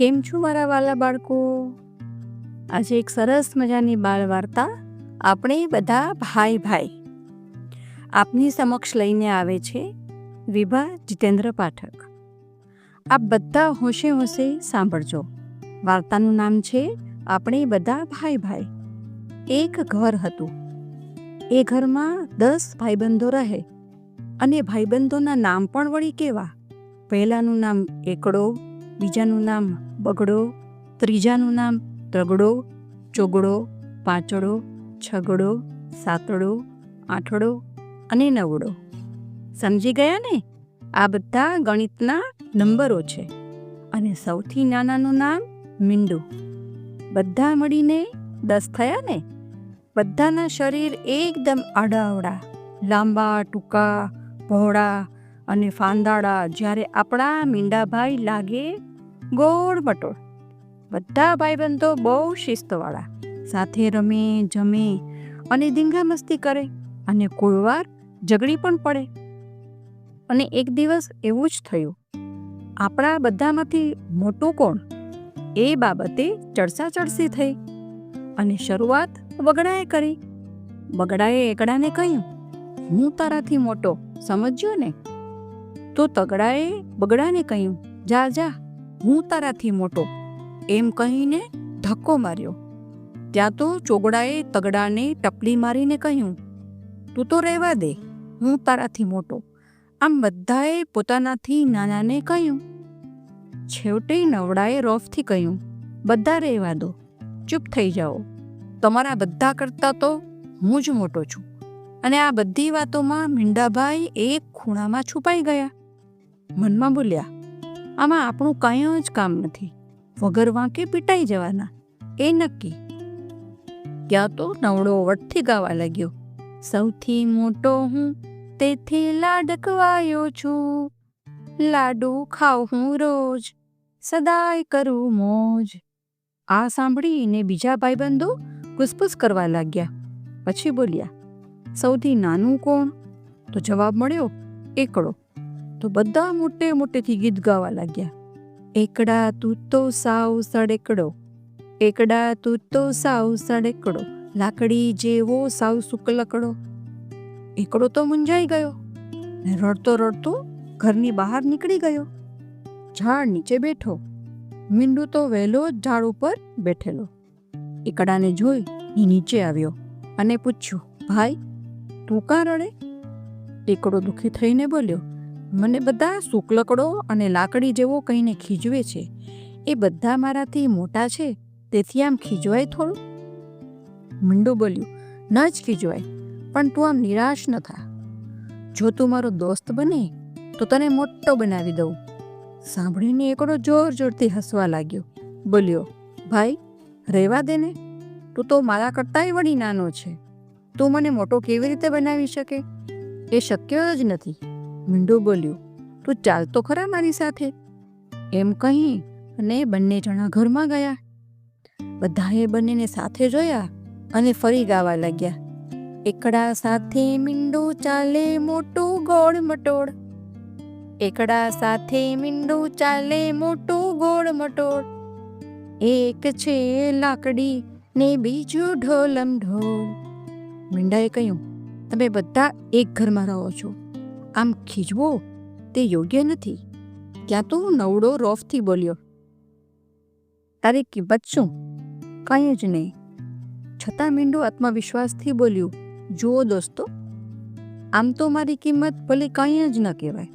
કેમ છો મારા વાલા બાળકો? આજે એક સરસ મજાની બાળ વાર્તા આપણે બધા ભાઈ ભાઈ આપની સમક્ષ લઈને આવે છે વિભા જીતેન્દ્ર પાઠક. આપ બધા હોશે હોશે સાંભળજો. વાર્તાનું નામ છે આપણે બધા ભાઈ ભાઈ. એક ઘર હતું. એ ઘરમાં 10 ભાઈબંધો રહે અને ભાઈબંધોના નામ પણ વળી કેવા. પહેલાનું નામ એકડો, બીજાનું નામ બગડો, ત્રીજાનું નામ તગડો, ચોગડો, પાંચડો, છગડો, સાતડો, આઠડો અને નવડો. સમજી ગયા ને? આ બધા ગણિતના નંબરો છે. અને સૌથી નાનાનું નામ મીંડુ. બધા મળીને 10 થયા ને? બધાના શરીર એકદમ આડાઅવળા, લાંબા ટૂંકા, પહોળા અને ફાંદાળા, જ્યારે આપણા મીંડાભાઈ લાગે ગોળ મટોળ. બધા ભાઈબંધો બહુ શિસ્તવાળા, સાથે રમે, જમે અને ધીંગા મસ્તી કરે અને કોઈ વાર ઝઘડી પણ પડે. અને એક દિવસ એવું જ થયું. આપણા બધામાંથી મોટું કોણ, એ બાબતે ચર્ચા થઈ અને શરૂઆત બગડાએ કરી. બગડાએ એકડાને કહ્યું, હું તારાથી મોટો, સમજ્યો ને? તો તગડાએ બગડાને કહ્યું, જા જા, હું તારાથી મોટો, એમ કહીને ધક્કો માર્યો. ત્યાં તો ચોગડાએ તગડાને ટપલી મારીને કહ્યું, તું તો રહેવા દે, હું તારાથી મોટો. આમ બધાએ પોતાનાથી નાનાને કહ્યું. છેવટે નવડાએ રોફથી કહ્યું, બધા રહેવા દો, ચૂપ થઈ જાઓ, તમારા બધા કરતાં તો હું જ મોટો છું. અને આ બધી વાતોમાં મીંડાભાઈ એક ખૂણામાં છુપાઈ ગયા. મનમાં બોલ્યા, આમાં આપણું કાંઈ જ કામ નથી, વગર વાંકે પીટાઈ જવાના, એ નક્કી. ત્યાં તો નવડો વટથી ગાવા લાગ્યો, સૌથી મોટો હું તેથી લાડકવાયો છું, લાડુ ખાઉં હું રોજ, સદાય કરું મોજ. આ સાંભળીને બીજા ભાઈબંધો ગુસપુસ કરવા લાગ્યા. પછી બોલ્યા, સૌથી નાનું કોણ? તો જવાબ મળ્યો, એકડો. તો બધા મોટેથી ગીત ગાવા લાગ્યા. એકડા તું તો સાવ સડેકડો, એકડા તું તો સાવ સડેકડો, લાકડી જેવો સાવ શુક્લકડો. એકડો તો મૂંઝાઈ ગયો ને રડતો રડતો ઘરની બહાર નીકળી ગયો. ઝાડ નીચે બેઠો. મીંડુ તો વહેલો જ ઝાડ ઉપર બેઠેલો. એકડાને જોઈ એ નીચે આવ્યો અને પૂછ્યું, ભાઈ તું કાં રડે? એકડો દુઃખી થઈને બોલ્યો, મને બધા શુક્લકડો અને લાકડી જેવો કહીને ખીજવે છે. એ બધા મારાથી મોટા છે, તેથી આમ ખીજવાય થોડું. મીંડુ બોલ્યું, ન જ ખીજવાય, પણ તું આમ નિરાશ ન થા. જો તું મારો દોસ્ત બને તો તને મોટો બનાવી દઉં. સાંભળીને એકડો જોરથી હસવા લાગ્યો. બોલ્યો, ભાઈ રહેવા દે ને, તું તો મારા કરતાંય વળી નાનો છે. તું મને મોટો કેવી રીતે બનાવી શકે? એ શક્ય જ નથી. મીંડુ બોલ્યું, તું ચાલ તો ખરા મારી સાથે. એમ કહી અને બંને જણા ઘરમાં ગયા. બધાએ બંનેને સાથે જોયા અને ફરી ગાવા લાગ્યા, એકડા સાથે મીંડુ ચાલે મોટું ગોળ મટોળ, એકડા સાથે મીંડુ ચાલે મોટું ગોળ મટોળ, એક છે લાકડી ને બીજું ઢોલમ ઢોળ. મીંડાએ કહ્યું, તમે બધા એક ઘરમાં રહો છો, આમ ખીજવો તે યોગ્ય નથી. ત્યાં તો નવડો રોફથી બોલ્યો, તારી કિંમત શું? કંઈ જ નહીં. છતાં મીંડુ આત્મવિશ્વાસથી બોલ્યું, જુઓ દોસ્તો, આમ તો મારી કિંમત ભલે કંઈ જ ન કહેવાય,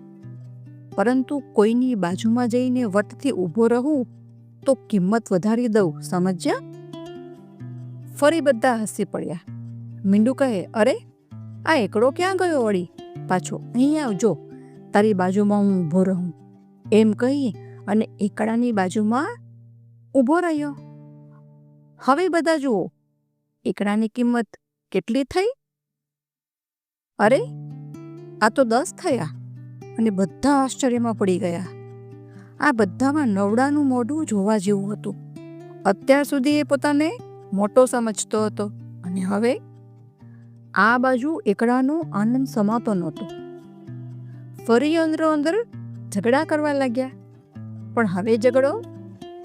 પરંતુ કોઈની બાજુમાં જઈને વટથી ઊભો રહું તો કિંમત વધારી દઉં, સમજ્યા? ફરી બધા હસી પડ્યા. મીંડુ કહે, અરે આ એકડો ક્યાં ગયો વળી? પાછો અહીં આવજો, તારી બાજુમાં હું ઊભો રહું. એમ કહી અને એકડાની બાજુમાં ઊભો રહ્યો. હવે બધા જુઓ, એકડાની કિંમત કેટલી થઈ? અરે આ તો 10 થયા. અને બધા આશ્ચર્યમાં પડી ગયા. આ બધામાં નવડાનું મોઢું જોવા જેવું હતું. અત્યાર સુધી એ પોતાને મોટો સમજતો હતો અને હવે આ બાજુ એકડાનો આનંદ સમાતો નહોતો. ફરી અંદરો અંદર ઝઘડા કરવા લાગ્યા. પણ હવે ઝઘડો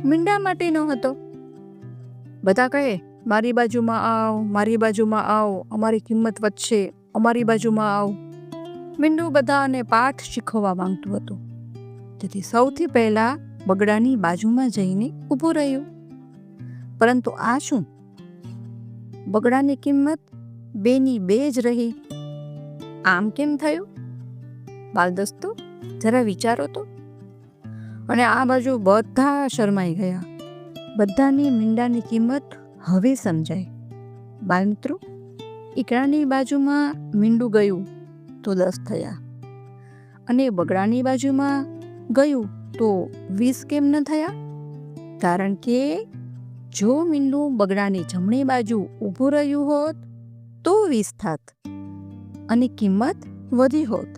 મીંડા માટે ન હતો. બધા કહે, મારી બાજુમાં આવ, મારી બાજુમાં આવ, અમારી કિંમત વધશે, અમારી બાજુમાં આવ. મીંડું બધાને પાઠ શીખવવા માંગતું હતું. તેથી સૌથી પહેલાં બગડાની બાજુમાં જઈને ઊભું રહ્યું. પરંતુ આ શું? બગડાની કિંમત 2ની 2 જ રહી. આમ કેમ થયું? બાલ દોસ્તો, જરા વિચારો તો. અને આ બાજુ બધા શરમાઈ ગયા. બધાની મીંડાની કિંમત હવે સમજાય. બાળમિત્રો, ઈકડાની બાજુમાં મીંડું ગયું તો 10 થયા, અને બગડાની બાજુમાં ગયું તો 20 કેમ ન થયા? કારણ કે જો મીંડું બગડાની જમણી બાજુ ઊભું રહ્યું હોત તો 20 થાત અને કિંમત વધી હોત.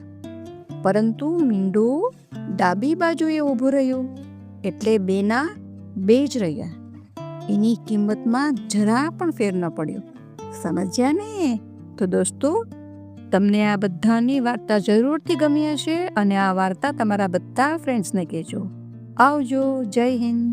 પરંતુ મીંડું ડાબી બાજુએ ઊભું રહ્યું એટલે 2ના 2 જ રહ્યા. એની કિંમતમાં જરા પણ ફેર ન પડ્યો. સમજ્યા ને? તો દોસ્તો, તમને આ બધાની વાર્તા જરૂરથી ગમી હશે અને આ વાર્તા તમારા બધા ફ્રેન્ડ્સને કહેજો. આવજો. જય હિન્દ.